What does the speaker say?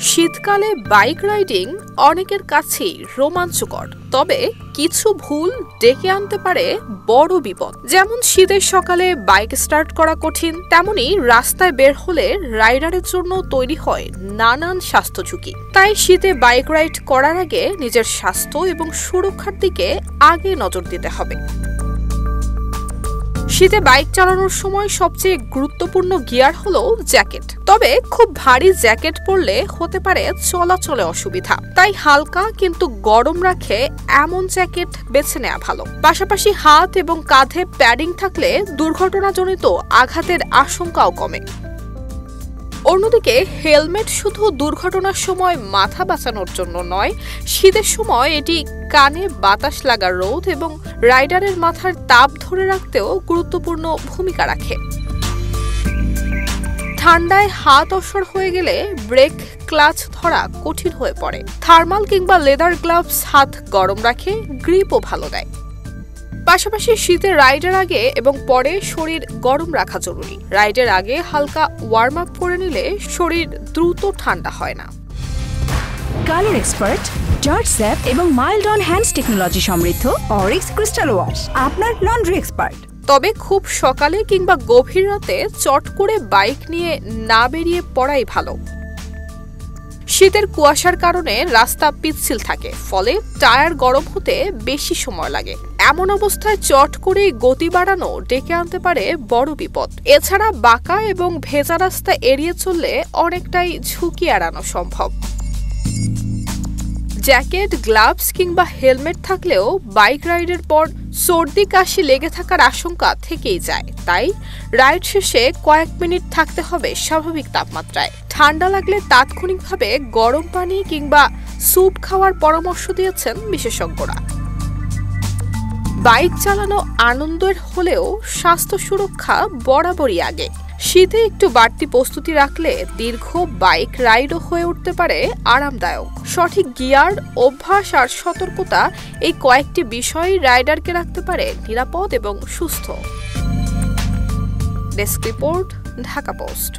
শীতকালে bike riding অনেকের কাছেই রোমাঞ্চকর, তবে কিছু ভুল ডেকে আনতে পারে বড় বিপদ। যেমন শীতের সকালে বাইক স্টার্ট করা কঠিন, তেমনি রাস্তায় বের হলে রাইডারের জন্য তৈরি হয় নানান স্বাস্থ্য ঝুঁকি। তাই শীতে বাইক রাইড করার আগে নিজের স্বাস্থ্য এবং সুরক্ষার দিকে আগে নজর দিতে হবে। শীতে বাইক চালানোর সময় সবচেয়ে গুরুত্বপূর্ণ গিয়ার হলো জ্যাকেট। তবে খুব ভারী জ্যাকেট পরলে হতে পারে চলাচলে অসুবিধা, তাই হালকা কিন্তু গরম রাখে এমন জ্যাকেট বেছে নেওয়া ভালো। পাশাপাশি হাত এবং কাঁধে প্যাডিং থাকলে দুর্ঘটনাজনিত আঘাতের আশঙ্কাও কমে। অন্যদিকে হেলমেট শুধু দুর্ঘটনার সময় মাথা বাঁচানোর জন্য নয়, শীতের সময় এটি কানে বাতাস লাগার রোধ এবং রাইডারের মাথার তাপ ধরে রাখতেও গুরুত্বপূর্ণ ভূমিকা রাখে। ঠান্ডায় হাত অসর হয়ে গেলে ব্রেক ক্লাচ ধরা কঠিন হয়ে পড়ে। থার্মাল কিংবা লেদার গ্লাভস হাত গরম রাখে, গ্রিপও ভালো দেয়। পাশাপাশি শীতে রাইডের আগে এবং পরে শরীর গরম রাখা জরুরি। রাইডের আগে হালকা ওয়ার্ম আপ করে নিলে শরীর দ্রুত ঠান্ডা হয় না। কালার এক্সপার্ট, জর্জ স্যাপ এবং মাইল্ড অন হ্যান্ডস টেকনোলজি সমৃদ্ধ অরিক্স ক্রিস্টাল ওয়াশ আপনার লন্ড্রি এক্সপার্ট। তবে খুব সকালে কিংবা গভীর রাতে চট করে বাইক নিয়ে না বেরিয়ে পড়াই ভালো। শীতের কুয়াশার কারণে রাস্তা পিচ্ছিল থাকে, ফলে টায়ার গরম হতে বেশি সময় লাগে। এমন অবস্থায় চট করে গতি বাড়ানো ডেকে আনতে পারে বড় বিপদ। এছাড়া বাঁকা এবং ভেজা রাস্তা এড়িয়ে চললে অনেকটাই ঝুঁকি এড়ানো সম্ভব। জ্যাকেট, গ্লাভস কিংবা হেলমেট থাকলেও বাইক রাইডের পর সর্দি কাশি লেগে থাকার আশঙ্কা থেকেই যায়। তাই রাইড শেষে কয়েক মিনিট থাকতে হবে স্বাভাবিক তাপমাত্রায়। ঠান্ডা লাগলে তাৎক্ষণিকভাবে গরম পানি কিংবা স্যুপ খাওয়ার পরামর্শ দিয়েছেন বিশেষজ্ঞরা। বাইক চালানো আনন্দের হলেও স্বাস্থ্য সুরক্ষা বরাবরই আগে। শীতে একটু বাড়তি প্রস্তুতি রাখলে দীর্ঘ বাইক রাইডও হয়ে উঠতে পারে আরামদায়ক। সঠিক গিয়ার, অভ্যাস আর সতর্কতা, এই কয়েকটি বিষয় রাইডারকে রাখতে পারে নিরাপদ এবং সুস্থ। Desk report, Dhaka post.